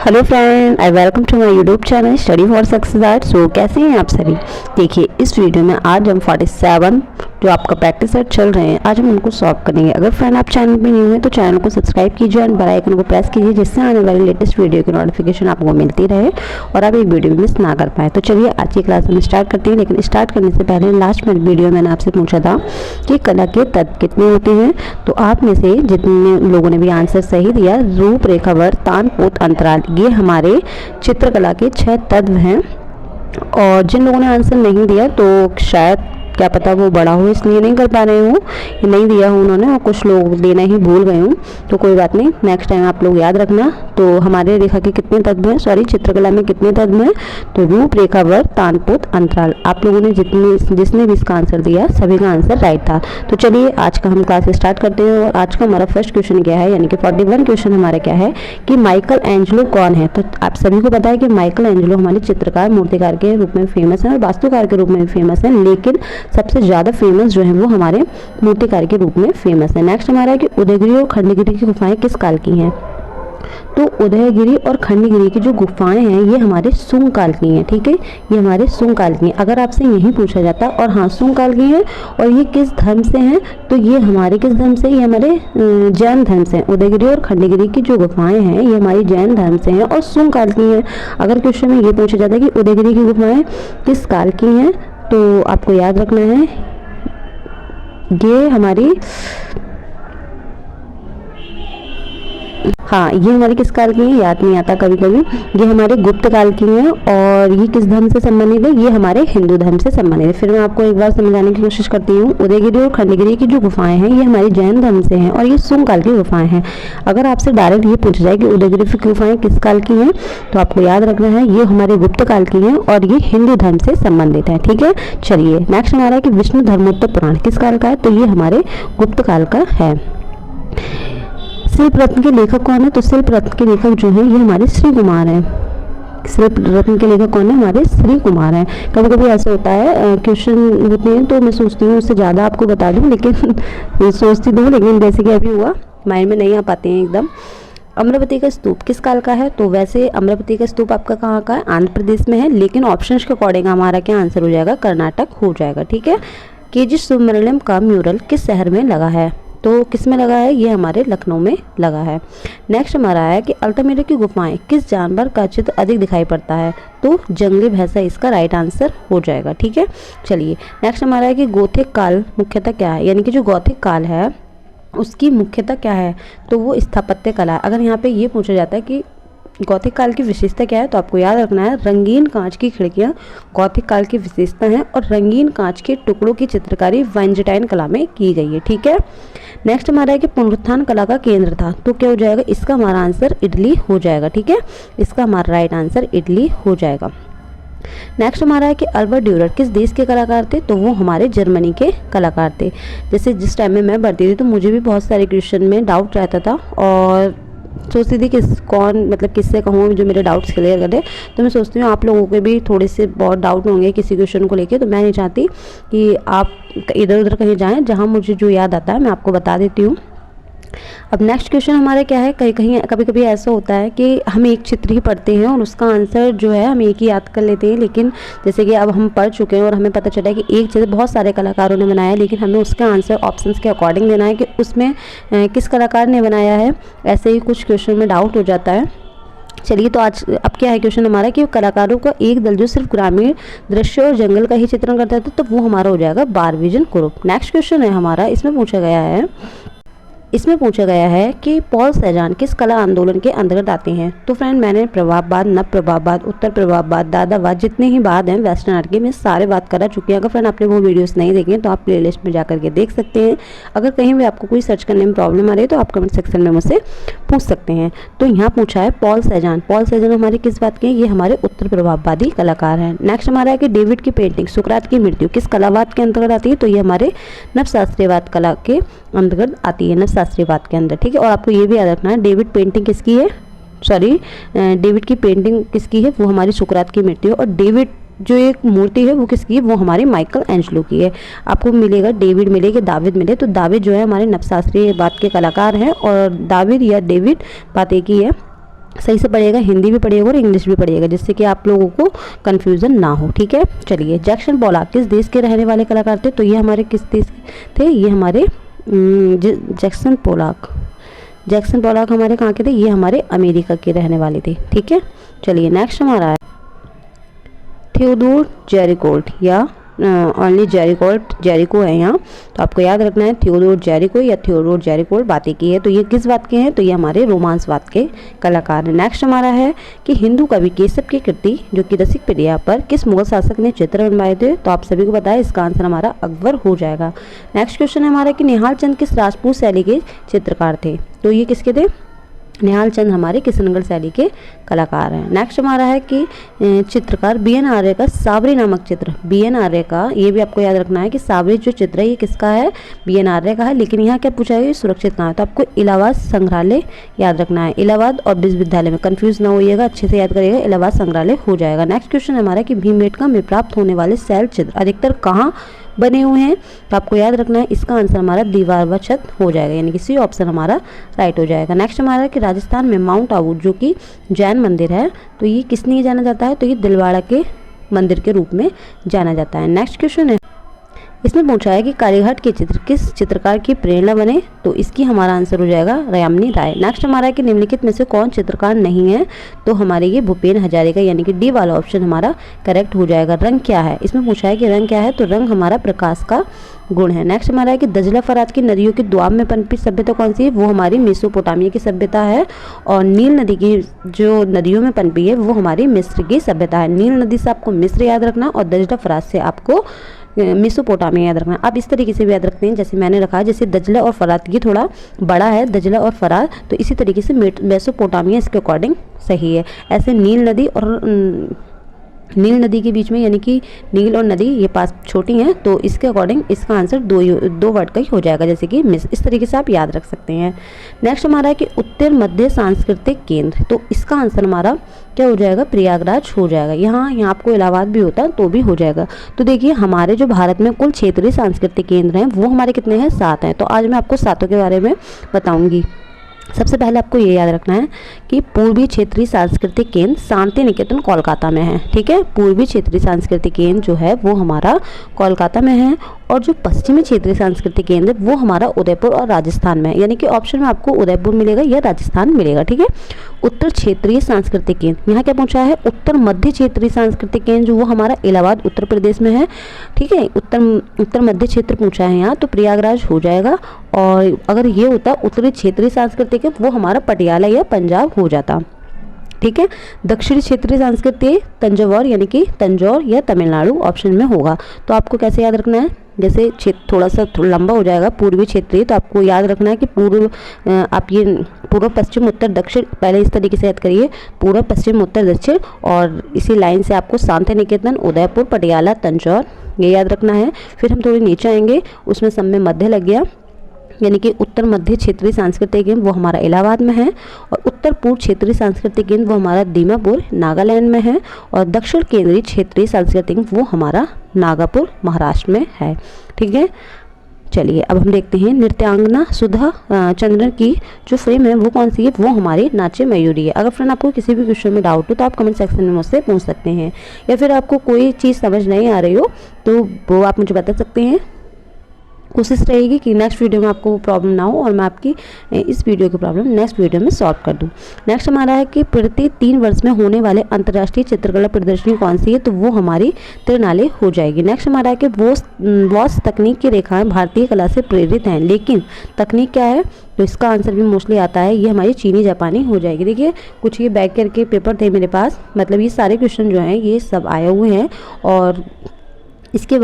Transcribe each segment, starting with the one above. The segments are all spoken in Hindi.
Hello friend, I welcome to my YouTube channel study for success art. So कैसे हैं आप सभी। देखिए इस वीडियो में आज हम 47 जो आपका प्रैक्टिस सेट चल रहे हैं आज हम उनको सॉल्व करेंगे। अगर फ्रेंड आप चैनल पे न्यू हैं तो चैनल को सब्सक्राइब कीजिए और बेल आइकन को प्रेस कीजिए जिससे आने वाली लेटेस्ट वीडियो की नोटिफिकेशन आपको मिलती रहे और आप एक वीडियो मिस ना कर पाए। तो चलिए आज की क्लास हम स्टार्ट करते हैं, लेकिन स्टार्ट करने से पहले लास्ट में वीडियो मैंने आपसे पूछा था कि कला के तत्व कितने होते हैं। तो आप में से जितने लोगों ने भी आंसर सही दिया, रूपरेखा, वर्त, तान, पोत, अंतराल, ये हमारे चित्रकला के 6 तत्व हैं। और जिन लोगों ने आंसर नहीं दिया तो शायद क्या पता वो बड़ा हो इसलिए नहीं कर पा रहे हो, नहीं दिया हो उन्होंने, और कुछ लोग देना ही भूल गए हूँ। तो कोई बात नहीं, नेक्स्ट टाइम आप लोग याद रखना। तो हमारे रेखा के कितने तत्व हैं, सॉरी चित्रकला में कितने तत्व हैं, तो रूप, रेखा, वर्त, तान, पोत, अंतराल। आप लोगों ने जिसने भी इसका आंसर दिया सभी का आंसर राइट था। तो चलिए आज का हम क्लास स्टार्ट करते हैं। और आज का हमारा फर्स्ट क्वेश्चन क्या है, यानी कि 41 क्वेश्चन हमारा क्या है कि माइकल एंजेलो कौन है। तो आप सभी को पता है कि माइकल एंजेलो हमारे चित्रकार, मूर्तिकार के रूप में फेमस है और वास्तुकार के रूप में भी फेमस है, लेकिन सबसे ज़्यादा फेमस जो है वो हमारे मूर्तिकार के रूप में फेमस है। नेक्स्ट हमारा है कि उदयगिरी और खंडगिरी की गुफाएं किस काल की हैं। तो उदयगिरी और खंडगिरी की जो गुफाएं हैं ये हमारे सुंग काल की हैं, ठीक है, ये हमारे सुंग काल की हैं। अगर आपसे यही पूछा जाता और हाँ सुंग काल की हैं और ये किस धर्म से हैं, तो ये हमारे किस धर्म से, ये हमारे जैन धर्म से हैं। उदयगिरी और खंडगिरी की जो गुफाएं हैं ये हमारी जैन धर्म से हैं और सुंग काल की हैं। अगर क्वेश्चन में ये पूछा जाता है कि उदयगिरी की गुफाएं किस काल की हैं, तो आपको याद रखना है ये हमारी, हाँ ये हमारे किस काल की है, याद नहीं आता कभी कभी, ये हमारे गुप्त काल की हैं। और ये किस धर्म से संबंधित है, ये हमारे हिंदू धर्म से संबंधित है। फिर मैं आपको एक बार समझाने की कोशिश करती हूँ। उदयगिरी और खंडगिरी की जो गुफाएं हैं ये हमारे जैन धर्म से हैं और ये सुंग काल की गुफाएं हैं। अगर आपसे डायरेक्ट ये पूछा जाए कि उदयगिरी की गुफाएं किस काल की हैं, तो आपको याद रखना है ये हमारे गुप्त काल की हैं और ये हिंदू धर्म से संबंधित है, ठीक है। चलिए नेक्स्ट हमारा है कि विष्णु धर्मोत्तर पुराण किस काल का है, तो ये हमारे गुप्त काल का है। शिल्प रत्न के लेखक कौन है, तो शिल्प रत्न के लेखक जो है ये हमारे श्री कुमार हैं। शिल्प रत्न के लेखक कौन है, हमारे श्री कुमार हैं। कभी कभी ऐसा होता है क्वेश्चन होते हैं तो मैं सोचती हूँ उससे ज़्यादा आपको बता दूँ, लेकिन सोचती दूँ, लेकिन जैसे कि अभी हुआ माइंड में नहीं आ पाते हैं एकदम। अमरावती का स्तूप किस काल का है, तो वैसे अमरावती का स्तूप आपका कहाँ का है, आंध्र प्रदेश में है, लेकिन ऑप्शंस के अकॉर्डिंग हमारा क्या आंसर हो जाएगा, कर्नाटक हो जाएगा, ठीक है। केजी सुब्रमण्यम का म्यूरल किस शहर में लगा है, तो किस में लगा है, ये हमारे लखनऊ में लगा है। नेक्स्ट हमारा है कि अल्तामिरा की गुफाएं किस जानवर का चित्र अधिक दिखाई पड़ता है, तो जंगली भैंसा इसका राइट आंसर हो जाएगा, ठीक है। चलिए नेक्स्ट हमारा है कि गौथिक काल मुख्यतः क्या है, यानी कि जो गौथिक काल है उसकी मुख्यतः क्या है, तो वो स्थापत्य कला है। अगर यहाँ पे ये पूछा जाता है कि गौथिक काल की विशेषता क्या है, तो आपको याद रखना है रंगीन कांच की खिड़कियां गौथिक काल की विशेषता हैं और रंगीन कांच के टुकड़ों की चित्रकारी वाइजेंटाइन कला में की गई है, ठीक है। नेक्स्ट हमारा है कि पुनरुत्थान कला का केंद्र था, तो क्या हो जाएगा, इसका हमारा आंसर इटली हो जाएगा, ठीक है, इसका हमारा राइट आंसर इटली हो जाएगा। नेक्स्ट हमारा है कि अल्बर्ट ड्यूरर किस देश के कलाकार थे, तो वो हमारे जर्मनी के कलाकार थे। जैसे जिस टाइम में मैं पढ़ती थी तो मुझे भी बहुत सारे क्वेश्चन में डाउट रहता था और सोचती थी किससे कहूँ जो मेरे डाउट्स क्लियर करे। तो मैं सोचती हूँ आप लोगों के भी थोड़े से बहुत डाउट होंगे किसी क्वेश्चन को लेके, तो मैं नहीं चाहती कि आप इधर उधर कहीं जाएं, जहाँ मुझे जो याद आता है मैं आपको बता देती हूँ। अब नेक्स्ट क्वेश्चन हमारा क्या है, कभी कभी ऐसा होता है कि हम एक चित्र ही पढ़ते हैं और उसका आंसर जो है हम एक ही याद कर लेते हैं, लेकिन जैसे कि अब हम पढ़ चुके हैं और हमें पता चला है कि एक चित्र बहुत सारे कलाकारों ने बनाया है, लेकिन हमें उसका आंसर ऑप्शंस के अकॉर्डिंग देना है कि उसमें किस कलाकार ने बनाया है। ऐसे ही कुछ क्वेश्चन में डाउट हो जाता है। चलिए तो आज अब क्या है क्वेश्चन हमारा कि कलाकारों का एक दल जो सिर्फ ग्रामीण दृश्य और जंगल का ही चित्रण करता था, तो वो हमारा हो जाएगा बारविजन ग्रुप। नेक्स्ट क्वेश्चन है हमारा, इसमें पूछा गया है कि पॉल सेजान किस कला आंदोलन के अंतर्गत आते हैं। तो फ्रेंड मैंने प्रभाववाद, नव प्रभाववाद, उत्तर प्रभाववाद, दादावाद, जितने ही बाद हैं वेस्टर्न आर्ट के, मैं सारे बात करा चुकी हूँ। अगर फ्रेंड आपने वो वीडियोस नहीं देखे तो आप प्लेलिस्ट में जा करके देख सकते हैं। अगर कहीं भी आपको कोई सर्च करने में प्रॉब्लम आ रही है तो आप कमेंट सेक्शन में मुझसे पूछ सकते हैं। तो यहाँ पूछा है पॉल सेजान हमारे किस बात के हैं, ये हमारे उत्तर प्रभाववादी कलाकार हैं। नेक्स्ट हमारा है कि डेविड की पेंटिंग सुकरात की मृत्यु किस कलावाद के अंतर्गत आती है, तो ये हमारे नवशास्त्रीयवाद कला के अंतर्गत आती है, नवशास्त्रीयवाद के अंदर, ठीक है। और आपको ये भी याद रखना है डेविड की पेंटिंग किसकी है, वो हमारी सुकरात की मृत्यु है। और डेविड जो एक मूर्ति है वो किसकी है, वो हमारे माइकल एंजेलो की है। आपको मिलेगा डेविड मिलेगा, दाविद मिले, तो दाविद जो है हमारे नवशास्त्रीयवाद के कलाकार हैं और दाविद या डेविड बात एक ही है। सही से पढ़िएगा, हिंदी भी पढ़िएगा और इंग्लिश भी पढ़िएगा, जिससे कि आप लोगों को कन्फ्यूज़न ना हो, ठीक है। चलिए, जैक्सन पोलॉक किस देश के रहने वाले कलाकार थे? तो ये हमारे किस देश थे? ये हमारे जैक्सन पोलॉक हमारे कहाँ के थे? ये हमारे अमेरिका के रहने वाले थे, ठीक है। चलिए, नेक्स्ट हमारा है थियोडोर जेरिकोल्ट, या ओनली जेरिको है यहाँ, तो आपको याद रखना है थियोडोर जेरिको या थियोडोर जेरिकोल्ट बातें की है। तो ये किस बात के हैं? तो ये हमारे रोमांसवाद के कलाकार हैं। नेक्स्ट हमारा है कि हिंदू कवि केसव की कृति जो कि रसिक प्रिया पर किस मुगल शासक ने चित्र बनवाए थे? तो आप सभी को पता है, इसका आंसर हमारा अकबर हो जाएगा। नेक्स्ट क्वेश्चन है हमारा कि निहाल चंद किस राजपूत शैली के चित्रकार थे? तो ये किसके थे? निहाल चंद हमारे किशनगढ़ शैली के कलाकार हैं। नेक्स्ट हमारा है कि चित्रकार बी.एन. आर्य का साबरी नामक चित्र, बी.एन. आर्य का, ये भी आपको याद रखना है कि साबरी जो चित्र है ये किसका है? बी.एन. आर्य का है। लेकिन यहाँ क्या पूछा है? सुरक्षित कहाँ है? तो आपको इलाहाबाद संग्रहालय याद रखना है। इलाहाबाद और विश्वविद्यालय में कंफ्यूज ना होइएगा, अच्छे से याद करिएगा, इलाहाबाद संग्रहालय हो जाएगा। नेक्स्ट क्वेश्चन हमारा कि भीमबेटका में प्राप्त होने वाले शैल चित्र अधिकतर कहाँ बने हुए हैं? तो आपको याद रखना है, इसका आंसर हमारा दीवार व छत हो जाएगा, यानी कि सी ऑप्शन हमारा राइट हो जाएगा। नेक्स्ट हमारा कि राजस्थान में माउंट आबू जो कि जैन मंदिर है, तो ये किस लिए जाना जाता है? तो ये दिलवाड़ा के मंदिर के रूप में जाना जाता है। नेक्स्ट क्वेश्चन है, इसमें पूछा है कि कालीघाट के चित्र किस चित्रकार की प्रेरणा बने? तो इसकी हमारा आंसर हो जाएगा यामिनी राय। नेक्स्ट हमारा है कि निम्नलिखित में से कौन चित्रकार नहीं है? तो हमारे ये भूपेन हजारिका, यानी कि डी वाला ऑप्शन हमारा करेक्ट हो जाएगा। रंग क्या है? इसमें पूछा है कि रंग क्या है? तो रंग हमारा प्रकाश का गुण है। नेक्स्ट हमारा है कि दजला फरात की नदियों के द्वाब में पनपी सभ्यता कौन सी है? वो हमारी मेसोपोटामिया की सभ्यता है। और नील नदी की जो नदियों में पनपी है वो हमारी मिस्र की सभ्यता है। नील नदी से आपको मिस्र याद रखना और दजला फरात से आपको मेसोपोटामिया याद रखना। आप इस तरीके से भी याद रखते हैं जैसे मैंने रखा, जैसे दजला और फरात, ये थोड़ा बड़ा है दजला और फरात, तो इसी तरीके से मेसोपोटामिया इसके अकॉर्डिंग सही है। ऐसे नील नदी और नील नदी के बीच में, यानी कि नील और नदी ये पास छोटी हैं, तो इसके अकॉर्डिंग इसका आंसर दो वर्ड का ही हो जाएगा, जैसे कि मिस। इस तरीके से आप याद रख सकते हैं। नेक्स्ट हमारा है कि उत्तर मध्य सांस्कृतिक केंद्र, तो इसका आंसर हमारा क्या हो जाएगा? प्रयागराज हो जाएगा। यहाँ आपको इलाहाबाद भी होता तो भी हो जाएगा। तो देखिए, हमारे जो भारत में कुल क्षेत्रीय सांस्कृतिक केंद्र हैं वो हमारे कितने हैं? 7 हैं। तो आज मैं आपको 7 के बारे में बताऊँगी। सबसे पहले आपको ये याद रखना है कि पूर्वी क्षेत्रीय सांस्कृतिक केंद्र शांति निकेतन कोलकाता में है, ठीक है। पूर्वी क्षेत्रीय सांस्कृतिक केंद्र जो है वो हमारा कोलकाता में है, और जो पश्चिमी क्षेत्रीय सांस्कृतिक केंद्र वो हमारा उदयपुर और राजस्थान में है, यानी कि ऑप्शन में आपको उदयपुर मिलेगा या राजस्थान मिलेगा, ठीक है। उत्तर क्षेत्रीय सांस्कृतिक केंद्र, यहाँ क्या पूछा है? उत्तर मध्य क्षेत्रीय सांस्कृतिक केंद्र जो वो हमारा इलाहाबाद उत्तर प्रदेश में है, ठीक है। उत्तर मध्य क्षेत्र पूछा है यहाँ, तो प्रयागराज हो जाएगा। और अगर ये होता उत्तरी क्षेत्रीय सांस्कृतिक वो हमारा पटियाला या पंजाब हो जाता, ठीक है। दक्षिणी क्षेत्रीय सांस्कृतिक तंजौर, यानी कि तंजौर या तमिलनाडु ऑप्शन में होगा। तो आपको कैसे याद रखना है? जैसे क्षेत्र थोड़ा सा लंबा हो जाएगा पूर्वी क्षेत्रीय, तो आपको याद रखना है कि आप ये पूर्व पश्चिम उत्तर दक्षिण, पहले इस तरीके से याद करिए, पूर्व पश्चिम उत्तर दक्षिण, और इसी लाइन से आपको शांति निकेतन, उदयपुर, पटियाला, तंजौर ये याद रखना है। फिर हम थोड़ी नीचे आएंगे, उसमें सब में मध्य लग गया, यानी कि उत्तर मध्य क्षेत्रीय सांस्कृतिक केंद्र वो हमारा इलाहाबाद में है, और उत्तर पूर्व क्षेत्रीय सांस्कृतिक केंद्र वो हमारा दीमापुर नागालैंड में है, और दक्षिण केंद्रीय क्षेत्रीय सांस्कृतिक वो हमारा नागपुर महाराष्ट्र में है, ठीक है। चलिए, अब हम देखते हैं नृत्यांगना सुधा चंद्रन की जो फ्रेम है वो कौन सी है? वो हमारी नाचे मयूरी है। अगर फ्रेंड आपको किसी भी क्वेश्चन में डाउट हो तो आप कमेंट सेक्शन में मुझसे पूछ सकते हैं, या फिर आपको कोई चीज़ समझ नहीं आ रही हो तो वो आप मुझे बता सकते हैं। कोशिश रहेगी कि नेक्स्ट वीडियो में आपको प्रॉब्लम ना हो और मैं आपकी इस वीडियो की प्रॉब्लम नेक्स्ट वीडियो में सॉल्व कर दूं। नेक्स्ट हमारा है कि प्रति 3 वर्ष में होने वाले अंतर्राष्ट्रीय चित्रकला प्रदर्शनी कौन सी है? तो वो हमारी त्रिनाली हो जाएगी। नेक्स्ट हमारा है कि वॉस तकनीक की रेखाएं भारतीय कला से प्रेरित हैं, लेकिन तकनीक क्या है? तो इसका आंसर भी मोस्टली आता है, ये हमारी चीनी जापानी हो जाएगी। देखिए, कुछ ये बैक करके पेपर थे मेरे पास, मतलब ये सारे क्वेश्चन जो हैं ये सब आए हुए हैं, और इसके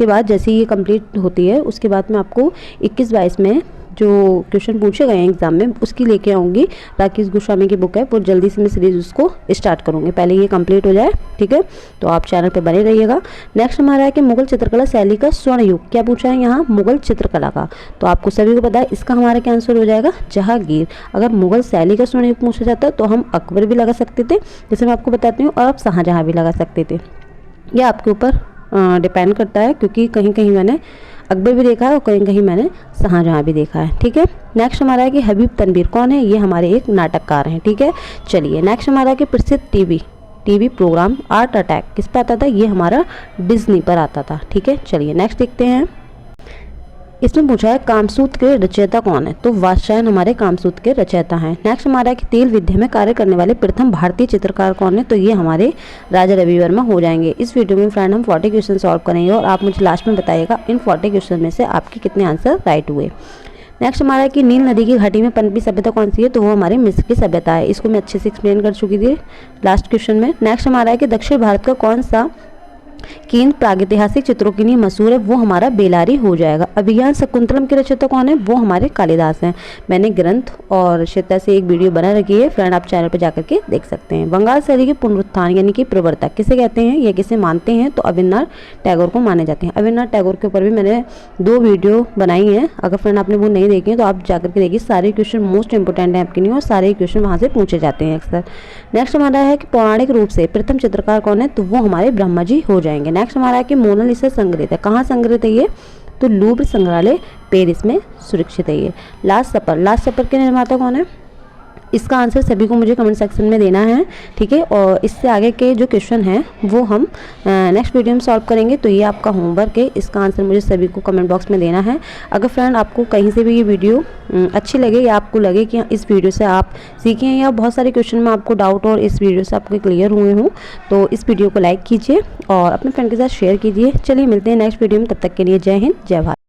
बाद जैसे ये कंप्लीट होती है उसके बाद मैं आपको 21-22 में जो क्वेश्चन पूछे गए हैं एग्जाम में उसकी लेके आऊँगी। राकेश गोस्वामी की बुक है, वो जल्दी से मैं सीरीज उसको स्टार्ट करूँगी, पहले ये कंप्लीट हो जाए, ठीक है। तो आप चैनल पे बने रहिएगा। नेक्स्ट हमारा है कि मुगल चित्रकला शैली का स्वर्ण युग, क्या पूछा है यहाँ? मुगल चित्रकला का। तो आपको सभी को पता है इसका हमारा क्या आंसर हो जाएगा? जहांगीर। अगर मुगल शैली का स्वर्ण युग पूछा जाता तो हम अकबर भी लगा सकते थे, जैसे मैं आपको बताती हूँ, और आप शाहजहाँ भी लगा सकते थे, या आपके ऊपर डिपेंड करता है, क्योंकि कहीं कहीं मैंने अकबर भी देखा है और कहीं कहीं मैंने शाहजहाँ भी देखा है। ठीक है, नेक्स्ट हमारा है कि हबीब तनवीर कौन है? ये हमारे एक नाटककार हैं। ठीक है, चलिए नेक्स्ट हमारा है कि प्रसिद्ध टीवी प्रोग्राम आर्ट अटैक किस पे आता था? ये हमारा डिज्नी पर आता था। ठीक है, चलिए नेक्स्ट देखते हैं। इसमें पूछा है कामसूत्र के रचयिता कौन है? तो वात्स्यायन हमारे कामसूत्र के रचयिता हैं। नेक्स्ट हमारा है कि तेल विद्या में कार्य करने वाले प्रथम भारतीय चित्रकार कौन है? तो ये हमारे राजा रवि वर्मा हो जाएंगे। इस वीडियो में फ्रेंड हम 40 क्वेश्चन सॉल्व करेंगे और आप मुझे लास्ट में बताइएगा इन 40 क्वेश्चन में से आपके कितने आंसर राइट हुए। नेक्स्ट हमारा है कि नील नदी की घाटी में पनपी सभ्यता कौन सी है? तो वो हमारे मिस्र की सभ्यता है। इसको मैं अच्छे से एक्सप्लेन कर चुकी थी लास्ट क्वेश्चन में। नेक्स्ट हमारा है कि दक्षिण भारत का कौन सा केंद्र प्रागैतिहासिक चित्रों के लिए मशहूर है? वो हमारा बेलारी हो जाएगा। अभिज्ञान शकुंतलम के रचयिता कौन है? वो हमारे कालिदास हैं। मैंने ग्रंथ और शिक्षा से एक वीडियो बना रखी है, फ्रेंड आप चैनल पर जाकर के देख सकते हैं। बंगाल शैली के पुनरुत्थान यानी कि प्रवर्तक किसे कहते हैं या किसे मानते हैं? तो अविनाश टैगोर को माने जाते हैं। अविनाश टैगोर के ऊपर भी मैंने 2 वीडियो बनाई हैं, अगर फ्रेंड आपने वो नहीं देखी है तो आप जाकर के देखिए। सारे क्वेश्चन मोस्ट इंपोर्टेंट हैं आपके लिए और सारे क्वेश्चन वहाँ से पूछे जाते हैं अक्सर। नेक्स्ट हमारा है कि पौराणिक रूप से प्रथम चित्रकार कौन है? तो वो हमारे ब्रह्मा जी हो जाएंगे। नेक्स्ट हमारा है कि मोनालिसा संग्रहित है, कहाँ संग्रहित है ये? तो लूव्र संग्रहालय पेरिस में सुरक्षित है ये। लास्ट सपर के निर्माता कौन है? इसका आंसर सभी को मुझे कमेंट सेक्शन में देना है। ठीक है, और इससे आगे के जो क्वेश्चन हैं वो हम नेक्स्ट वीडियो में सॉल्व करेंगे। तो ये आपका होमवर्क है, इसका आंसर मुझे सभी को कमेंट बॉक्स में देना है। अगर फ्रेंड आपको कहीं से भी ये वीडियो अच्छी लगे या आपको लगे कि इस वीडियो से आप सीखें या बहुत सारे क्वेश्चन में आपको डाउट और इस वीडियो से आपको क्लियर हुए हों, तो इस वीडियो को लाइक कीजिए और अपने फ्रेंड के साथ शेयर कीजिए। चलिए मिलते हैं नेक्स्ट वीडियो में, तब तक के लिए जय हिंद जय भारत।